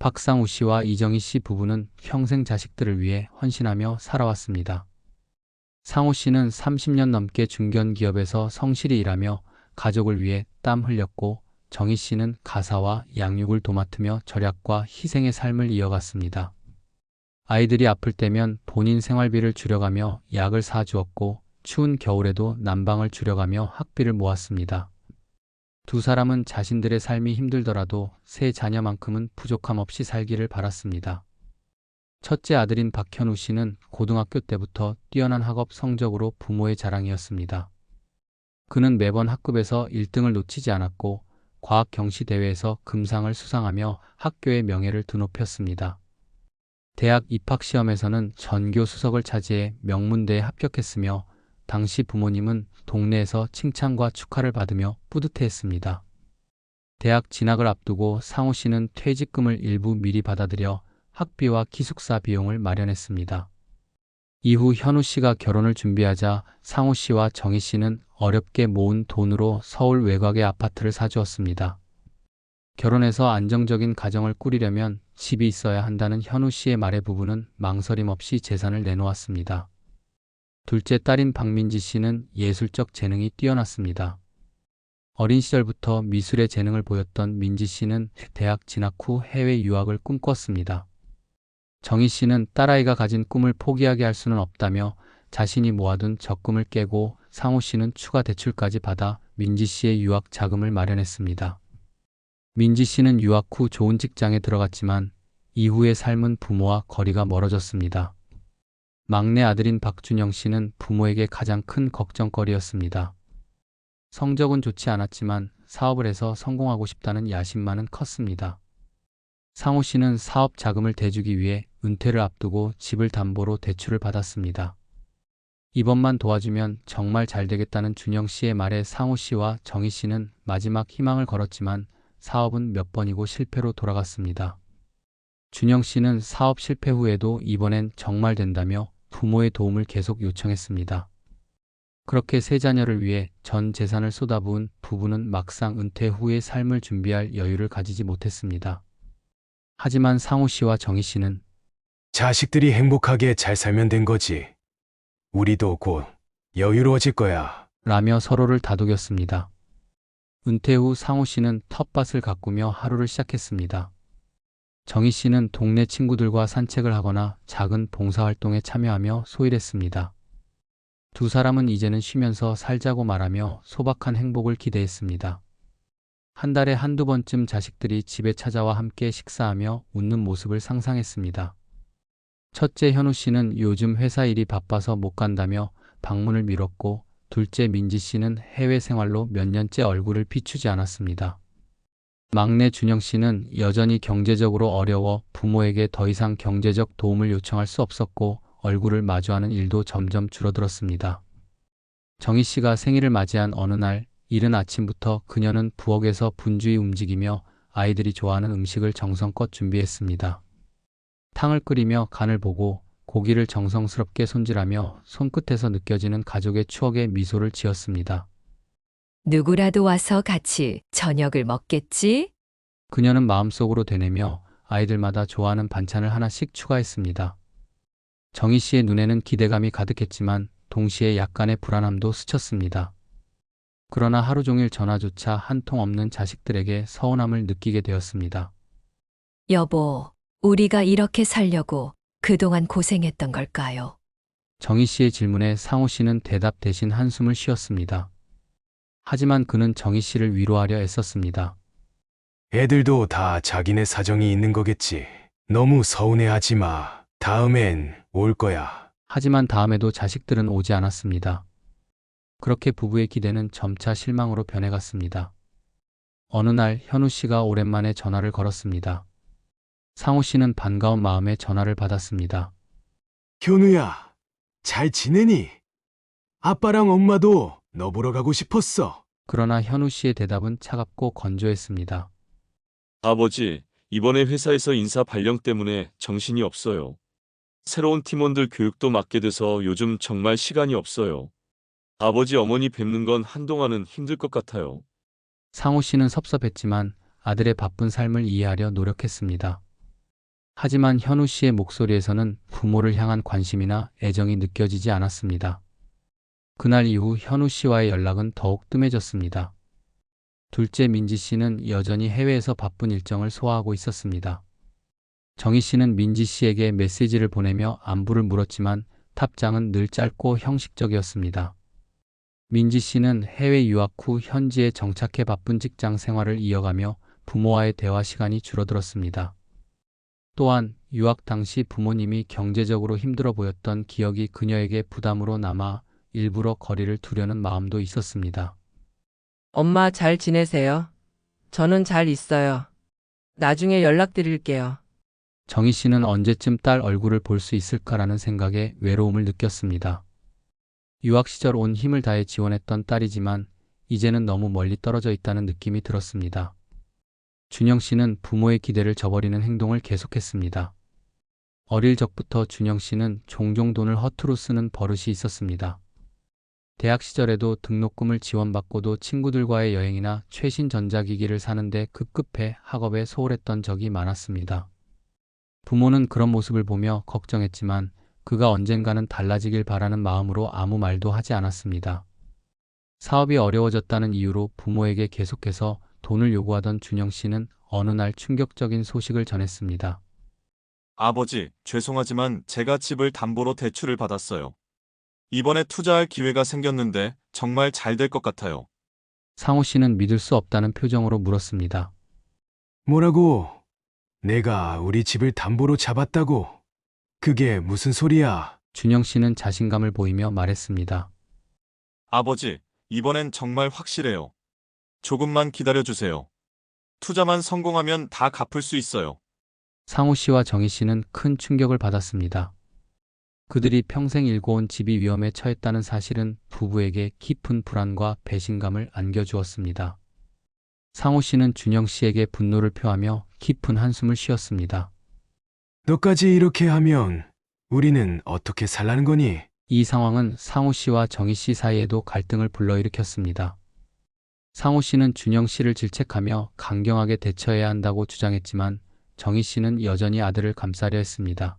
박상우 씨와 이정희 씨 부부는 평생 자식들을 위해 헌신하며 살아왔습니다. 상우 씨는 30년 넘게 중견기업에서 성실히 일하며 가족을 위해 땀 흘렸고, 정희 씨는 가사와 양육을 도맡으며 절약과 희생의 삶을 이어갔습니다. 아이들이 아플 때면 본인 생활비를 줄여가며 약을 사주었고, 추운 겨울에도 난방을 줄여가며 학비를 모았습니다. 두 사람은 자신들의 삶이 힘들더라도 세 자녀만큼은 부족함 없이 살기를 바랐습니다. 첫째 아들인 박현우 씨는 고등학교 때부터 뛰어난 학업 성적으로 부모의 자랑이었습니다. 그는 매번 학급에서 1등을 놓치지 않았고, 과학 경시 대회에서 금상을 수상하며 학교의 명예를 드높였습니다. 대학 입학 시험에서는 전교 수석을 차지해 명문대에 합격했으며, 당시 부모님은 동네에서 칭찬과 축하를 받으며 뿌듯해했습니다. 대학 진학을 앞두고 상우 씨는 퇴직금을 일부 미리 받아들여 학비와 기숙사 비용을 마련했습니다. 이후 현우 씨가 결혼을 준비하자 상우 씨와 정희 씨는 어렵게 모은 돈으로 서울 외곽의 아파트를 사주었습니다. 결혼해서 안정적인 가정을 꾸리려면 집이 있어야 한다는 현우 씨의 말에 부부는 망설임 없이 재산을 내놓았습니다. 둘째 딸인 박민지 씨는 예술적 재능이 뛰어났습니다. 어린 시절부터 미술의 재능을 보였던 민지 씨는 대학 진학 후 해외 유학을 꿈꿨습니다. 정희 씨는 딸아이가 가진 꿈을 포기하게 할 수는 없다며 자신이 모아둔 적금을 깨고, 상우 씨는 추가 대출까지 받아 민지 씨의 유학 자금을 마련했습니다. 민지 씨는 유학 후 좋은 직장에 들어갔지만 이후의 삶은 부모와 거리가 멀어졌습니다. 막내 아들인 박준영 씨는 부모에게 가장 큰 걱정거리였습니다. 성적은 좋지 않았지만 사업을 해서 성공하고 싶다는 야심만은 컸습니다. 상우 씨는 사업 자금을 대주기 위해 은퇴를 앞두고 집을 담보로 대출을 받았습니다. 이번만 도와주면 정말 잘 되겠다는 준영 씨의 말에 상우 씨와 정희 씨는 마지막 희망을 걸었지만 사업은 몇 번이고 실패로 돌아갔습니다. 준영 씨는 사업 실패 후에도 이번엔 정말 된다며 부모의 도움을 계속 요청했습니다. 그렇게 세 자녀를 위해 전 재산을 쏟아부은 부부는 막상 은퇴 후의 삶을 준비할 여유를 가지지 못했습니다. 하지만 상우 씨와 정희 씨는 자식들이 행복하게 잘 살면 된 거지. 우리도 곧 여유로워질 거야. 라며 서로를 다독였습니다. 은퇴 후 상우 씨는 텃밭을 가꾸며 하루를 시작했습니다. 정희 씨는 동네 친구들과 산책을 하거나 작은 봉사활동에 참여하며 소일했습니다. 두 사람은 이제는 쉬면서 살자고 말하며 소박한 행복을 기대했습니다. 한 달에 한두 번쯤 자식들이 집에 찾아와 함께 식사하며 웃는 모습을 상상했습니다. 첫째 현우 씨는 요즘 회사 일이 바빠서 못 간다며 방문을 미뤘고, 둘째 민지 씨는 해외 생활로 몇 년째 얼굴을 비추지 않았습니다. 막내 준영 씨는 여전히 경제적으로 어려워 부모에게 더 이상 경제적 도움을 요청할 수 없었고, 얼굴을 마주하는 일도 점점 줄어들었습니다. 정희 씨가 생일을 맞이한 어느 날, 이른 아침부터 그녀는 부엌에서 분주히 움직이며 아이들이 좋아하는 음식을 정성껏 준비했습니다. 탕을 끓이며 간을 보고 고기를 정성스럽게 손질하며 손끝에서 느껴지는 가족의 추억에 미소를 지었습니다. 누구라도 와서 같이 저녁을 먹겠지? 그녀는 마음속으로 되뇌며 아이들마다 좋아하는 반찬을 하나씩 추가했습니다. 정희 씨의 눈에는 기대감이 가득했지만 동시에 약간의 불안함도 스쳤습니다. 그러나 하루 종일 전화조차 한 통 없는 자식들에게 서운함을 느끼게 되었습니다. 여보, 우리가 이렇게 살려고 그동안 고생했던 걸까요? 정희 씨의 질문에 상우 씨는 대답 대신 한숨을 쉬었습니다. 하지만 그는 정희 씨를 위로하려 애썼습니다. 애들도 다 자기네 사정이 있는 거겠지. 너무 서운해하지 마. 다음엔 올 거야. 하지만 다음에도 자식들은 오지 않았습니다. 그렇게 부부의 기대는 점차 실망으로 변해갔습니다. 어느 날 현우 씨가 오랜만에 전화를 걸었습니다. 상우 씨는 반가운 마음에 전화를 받았습니다. 현우야, 잘 지내니? 아빠랑 엄마도 너 보러 가고 싶었어. 그러나 현우 씨의 대답은 차갑고 건조했습니다. 아버지, 이번에 회사에서 인사 발령 때문에 정신이 없어요. 새로운 팀원들 교육도 맡게 돼서 요즘 정말 시간이 없어요. 아버지 어머니 뵙는 건 한동안은 힘들 것 같아요. 상우 씨는 섭섭했지만 아들의 바쁜 삶을 이해하려 노력했습니다. 하지만 현우 씨의 목소리에서는 부모를 향한 관심이나 애정이 느껴지지 않았습니다. 그날 이후 현우 씨와의 연락은 더욱 뜸해졌습니다. 둘째 민지 씨는 여전히 해외에서 바쁜 일정을 소화하고 있었습니다. 정희 씨는 민지 씨에게 메시지를 보내며 안부를 물었지만 답장은 늘 짧고 형식적이었습니다. 민지 씨는 해외 유학 후 현지에 정착해 바쁜 직장 생활을 이어가며 부모와의 대화 시간이 줄어들었습니다. 또한 유학 당시 부모님이 경제적으로 힘들어 보였던 기억이 그녀에게 부담으로 남아 일부러 거리를 두려는 마음도 있었습니다. 엄마 잘 지내세요? 저는 잘 있어요. 나중에 연락드릴게요. 정희 씨는 언제쯤 딸 얼굴을 볼 수 있을까라는 생각에 외로움을 느꼈습니다. 유학 시절 온 힘을 다해 지원했던 딸이지만 이제는 너무 멀리 떨어져 있다는 느낌이 들었습니다. 준영 씨는 부모의 기대를 저버리는 행동을 계속했습니다. 어릴 적부터 준영 씨는 종종 돈을 허투루 쓰는 버릇이 있었습니다. 대학 시절에도 등록금을 지원받고도 친구들과의 여행이나 최신 전자기기를 사는데 급급해 학업에 소홀했던 적이 많았습니다. 부모는 그런 모습을 보며 걱정했지만 그가 언젠가는 달라지길 바라는 마음으로 아무 말도 하지 않았습니다. 사업이 어려워졌다는 이유로 부모에게 계속해서 돈을 요구하던 준영 씨는 어느 날 충격적인 소식을 전했습니다. 아버지, 죄송하지만 제가 집을 담보로 대출을 받았어요. 이번에 투자할 기회가 생겼는데 정말 잘 될 것 같아요. 상호 씨는 믿을 수 없다는 표정으로 물었습니다. 뭐라고? 내가 우리 집을 담보로 잡았다고? 그게 무슨 소리야? 준영 씨는 자신감을 보이며 말했습니다. 아버지, 이번엔 정말 확실해요. 조금만 기다려주세요. 투자만 성공하면 다 갚을 수 있어요. 상호 씨와 정희 씨는 큰 충격을 받았습니다. 그들이 평생 일궈온 집이 위험에 처했다는 사실은 부부에게 깊은 불안과 배신감을 안겨주었습니다. 상호 씨는 준영 씨에게 분노를 표하며 깊은 한숨을 쉬었습니다. 너까지 이렇게 하면 우리는 어떻게 살라는 거니? 이 상황은 상호 씨와 정희 씨 사이에도 갈등을 불러일으켰습니다. 상호 씨는 준영 씨를 질책하며 강경하게 대처해야 한다고 주장했지만 정희 씨는 여전히 아들을 감싸려 했습니다.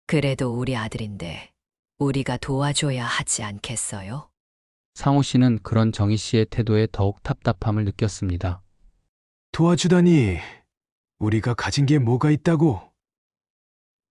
그래도 우리 아들인데 우리가 도와줘야 하지 않겠어요? 상호 씨는 그런 정희 씨의 태도에 더욱 답답함을 느꼈습니다. 도와주다니. 우리가 가진 게 뭐가 있다고?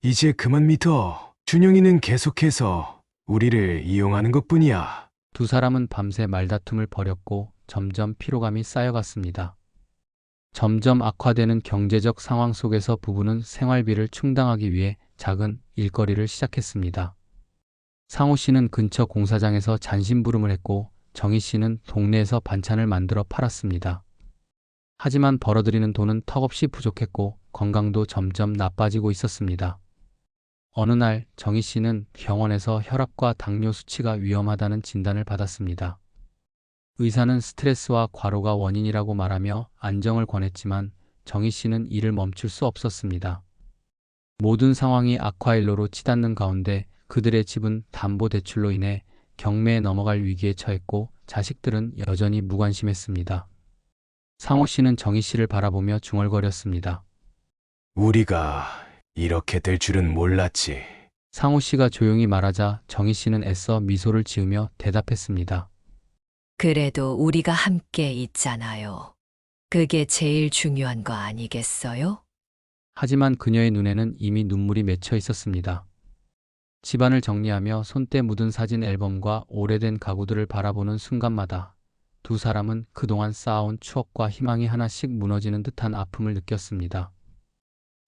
이제 그만 믿어. 준영이는 계속해서 우리를 이용하는 것뿐이야. 두 사람은 밤새 말다툼을 벌였고 점점 피로감이 쌓여갔습니다. 점점 악화되는 경제적 상황 속에서 부부는 생활비를 충당하기 위해 작은 일거리를 시작했습니다. 상호 씨는 근처 공사장에서 잔심부름을 했고 정희 씨는 동네에서 반찬을 만들어 팔았습니다. 하지만 벌어들이는 돈은 턱없이 부족했고 건강도 점점 나빠지고 있었습니다. 어느 날 정희 씨는 병원에서 혈압과 당뇨 수치가 위험하다는 진단을 받았습니다. 의사는 스트레스와 과로가 원인이라고 말하며 안정을 권했지만 정희 씨는 이를 멈출 수 없었습니다. 모든 상황이 악화일로로 치닫는 가운데 그들의 집은 담보대출로 인해 경매에 넘어갈 위기에 처했고 자식들은 여전히 무관심했습니다. 상호 씨는 정희 씨를 바라보며 중얼거렸습니다. 우리가 이렇게 될 줄은 몰랐지. 상호 씨가 조용히 말하자 정희 씨는 애써 미소를 지으며 대답했습니다. 그래도 우리가 함께 있잖아요. 그게 제일 중요한 거 아니겠어요? 하지만 그녀의 눈에는 이미 눈물이 맺혀 있었습니다. 집안을 정리하며 손때 묻은 사진 앨범과 오래된 가구들을 바라보는 순간마다 두 사람은 그동안 쌓아온 추억과 희망이 하나씩 무너지는 듯한 아픔을 느꼈습니다.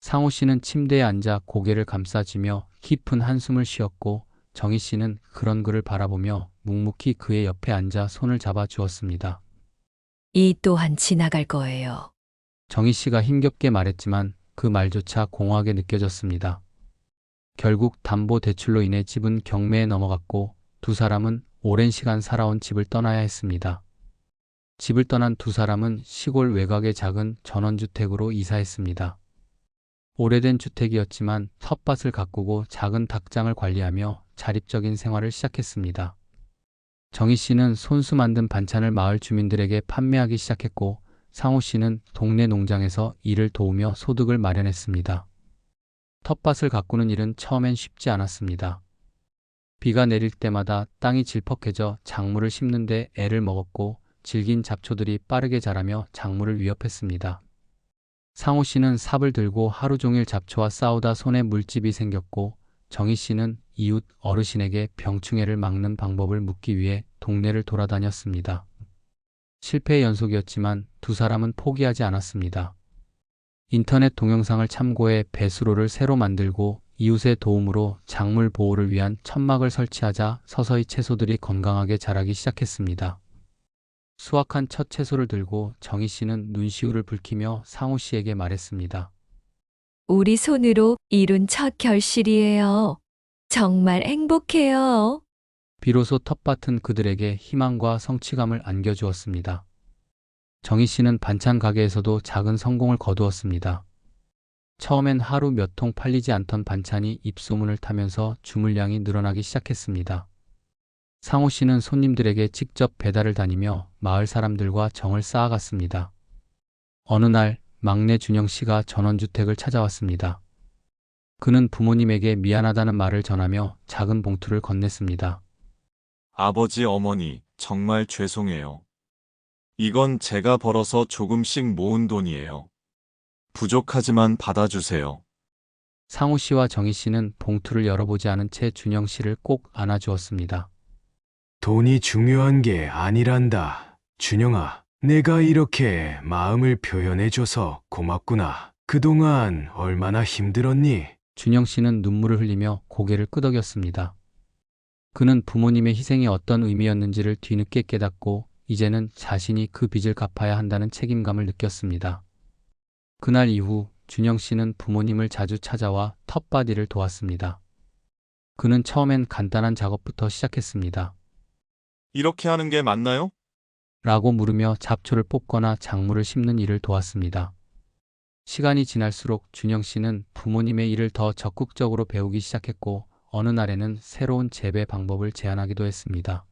상호 씨는 침대에 앉아 고개를 감싸쥐며 깊은 한숨을 쉬었고 정희 씨는 그런 그를 바라보며 묵묵히 그의 옆에 앉아 손을 잡아 주었습니다. 이 또한 지나갈 거예요. 정희 씨가 힘겹게 말했지만 그 말조차 공허하게 느껴졌습니다. 결국 담보대출로 인해 집은 경매에 넘어갔고 두 사람은 오랜 시간 살아온 집을 떠나야 했습니다. 집을 떠난 두 사람은 시골 외곽의 작은 전원주택으로 이사했습니다. 오래된 주택이었지만 텃밭을 가꾸고 작은 닭장을 관리하며 자립적인 생활을 시작했습니다. 정희 씨는 손수 만든 반찬을 마을 주민들에게 판매하기 시작했고 상호 씨는 동네 농장에서 일을 도우며 소득을 마련했습니다. 텃밭을 가꾸는 일은 처음엔 쉽지 않았습니다. 비가 내릴 때마다 땅이 질퍽해져 작물을 심는데 애를 먹었고 질긴 잡초들이 빠르게 자라며 작물을 위협했습니다. 상우 씨는 삽을 들고 하루 종일 잡초와 싸우다 손에 물집이 생겼고 정희 씨는 이웃 어르신에게 병충해를 막는 방법을 묻기 위해 동네를 돌아다녔습니다. 실패의 연속이었지만 두 사람은 포기하지 않았습니다. 인터넷 동영상을 참고해 배수로를 새로 만들고 이웃의 도움으로 작물 보호를 위한 천막을 설치하자 서서히 채소들이 건강하게 자라기 시작했습니다. 수확한 첫 채소를 들고 정희 씨는 눈시울을 붉히며 상우 씨에게 말했습니다. 우리 손으로 이룬 첫 결실이에요. 정말 행복해요. 비로소 텃밭은 그들에게 희망과 성취감을 안겨주었습니다. 정희 씨는 반찬 가게에서도 작은 성공을 거두었습니다. 처음엔 하루 몇 통 팔리지 않던 반찬이 입소문을 타면서 주물량이 늘어나기 시작했습니다. 상호 씨는 손님들에게 직접 배달을 다니며 마을 사람들과 정을 쌓아갔습니다. 어느 날 막내 준영 씨가 전원주택을 찾아왔습니다. 그는 부모님에게 미안하다는 말을 전하며 작은 봉투를 건넸습니다. 아버지, 어머니, 정말 죄송해요. 이건 제가 벌어서 조금씩 모은 돈이에요. 부족하지만 받아주세요. 상우 씨와 정희 씨는 봉투를 열어보지 않은 채 준영 씨를 꼭 안아주었습니다. 돈이 중요한 게 아니란다. 준영아, 내가 이렇게 마음을 표현해줘서 고맙구나. 그동안 얼마나 힘들었니? 준영 씨는 눈물을 흘리며 고개를 끄덕였습니다. 그는 부모님의 희생이 어떤 의미였는지를 뒤늦게 깨닫고 이제는 자신이 그 빚을 갚아야 한다는 책임감을 느꼈습니다. 그날 이후 준영 씨는 부모님을 자주 찾아와 텃밭 일을 도왔습니다. 그는 처음엔 간단한 작업부터 시작했습니다. 이렇게 하는 게 맞나요? 라고 물으며 잡초를 뽑거나 작물을 심는 일을 도왔습니다. 시간이 지날수록 준영 씨는 부모님의 일을 더 적극적으로 배우기 시작했고 어느 날에는 새로운 재배 방법을 제안하기도 했습니다.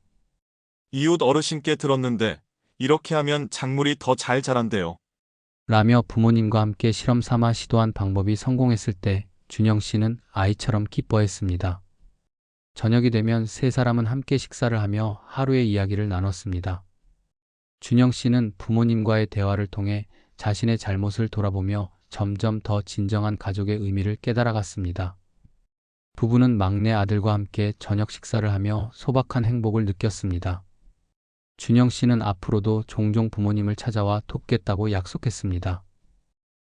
이웃 어르신께 들었는데 이렇게 하면 작물이 더 잘 자란대요. 라며 부모님과 함께 실험 삼아 시도한 방법이 성공했을 때 준영 씨는 아이처럼 기뻐했습니다. 저녁이 되면 세 사람은 함께 식사를 하며 하루의 이야기를 나눴습니다. 준영 씨는 부모님과의 대화를 통해 자신의 잘못을 돌아보며 점점 더 진정한 가족의 의미를 깨달아갔습니다. 부부는 막내 아들과 함께 저녁 식사를 하며 소박한 행복을 느꼈습니다. 준영 씨는 앞으로도 종종 부모님을 찾아와 돕겠다고 약속했습니다.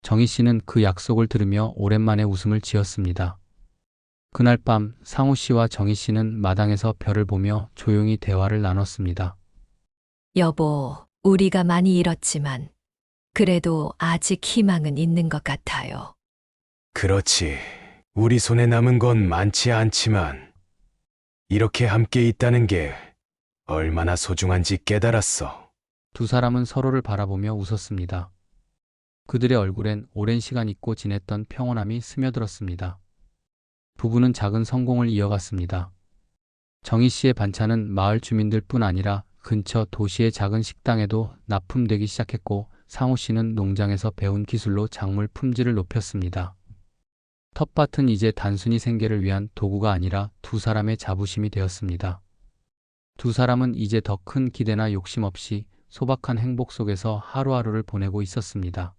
정희 씨는 그 약속을 들으며 오랜만에 웃음을 지었습니다. 그날 밤 상우 씨와 정희 씨는 마당에서 별을 보며 조용히 대화를 나눴습니다. 여보, 우리가 많이 잃었지만 그래도 아직 희망은 있는 것 같아요. 그렇지. 우리 손에 남은 건 많지 않지만 이렇게 함께 있다는 게 얼마나 소중한지 깨달았어. 두 사람은 서로를 바라보며 웃었습니다. 그들의 얼굴엔 오랜 시간 잊고 지냈던 평온함이 스며들었습니다. 부부는 작은 성공을 이어갔습니다. 정희 씨의 반찬은 마을 주민들뿐 아니라 근처 도시의 작은 식당에도 납품되기 시작했고 상우 씨는 농장에서 배운 기술로 작물 품질을 높였습니다. 텃밭은 이제 단순히 생계를 위한 도구가 아니라 두 사람의 자부심이 되었습니다. 두 사람은 이제 더 큰 기대나 욕심 없이 소박한 행복 속에서 하루하루를 보내고 있었습니다.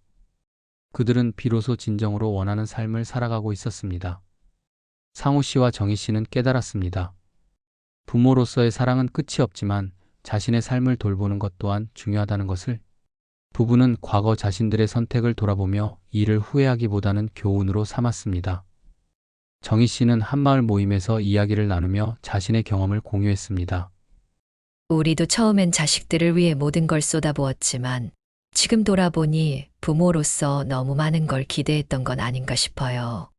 그들은 비로소 진정으로 원하는 삶을 살아가고 있었습니다. 상우 씨와 정희 씨는 깨달았습니다. 부모로서의 사랑은 끝이 없지만 자신의 삶을 돌보는 것 또한 중요하다는 것을. 부부는 과거 자신들의 선택을 돌아보며 이를 후회하기보다는 교훈으로 삼았습니다. 정희 씨는 한마을 모임에서 이야기를 나누며 자신의 경험을 공유했습니다. 우리도 처음엔 자식들을 위해 모든 걸 쏟아부었지만 지금 돌아보니 부모로서 너무 많은 걸 기대했던 건 아닌가 싶어요.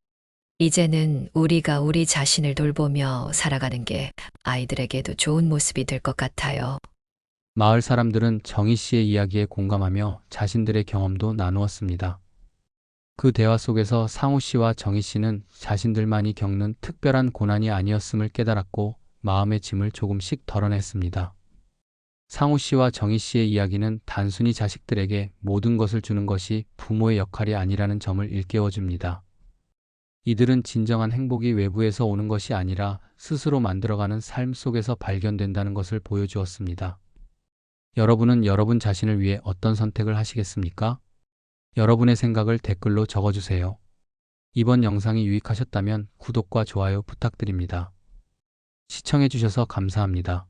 이제는 우리가 우리 자신을 돌보며 살아가는 게 아이들에게도 좋은 모습이 될 것 같아요. 마을 사람들은 정희 씨의 이야기에 공감하며 자신들의 경험도 나누었습니다. 그 대화 속에서 상우 씨와 정희 씨는 자신들만이 겪는 특별한 고난이 아니었음을 깨달았고 마음의 짐을 조금씩 덜어냈습니다. 상우 씨와 정희 씨의 이야기는 단순히 자식들에게 모든 것을 주는 것이 부모의 역할이 아니라는 점을 일깨워줍니다. 이들은 진정한 행복이 외부에서 오는 것이 아니라 스스로 만들어가는 삶 속에서 발견된다는 것을 보여주었습니다. 여러분은 여러분 자신을 위해 어떤 선택을 하시겠습니까? 여러분의 생각을 댓글로 적어주세요. 이번 영상이 유익하셨다면 구독과 좋아요 부탁드립니다. 시청해주셔서 감사합니다.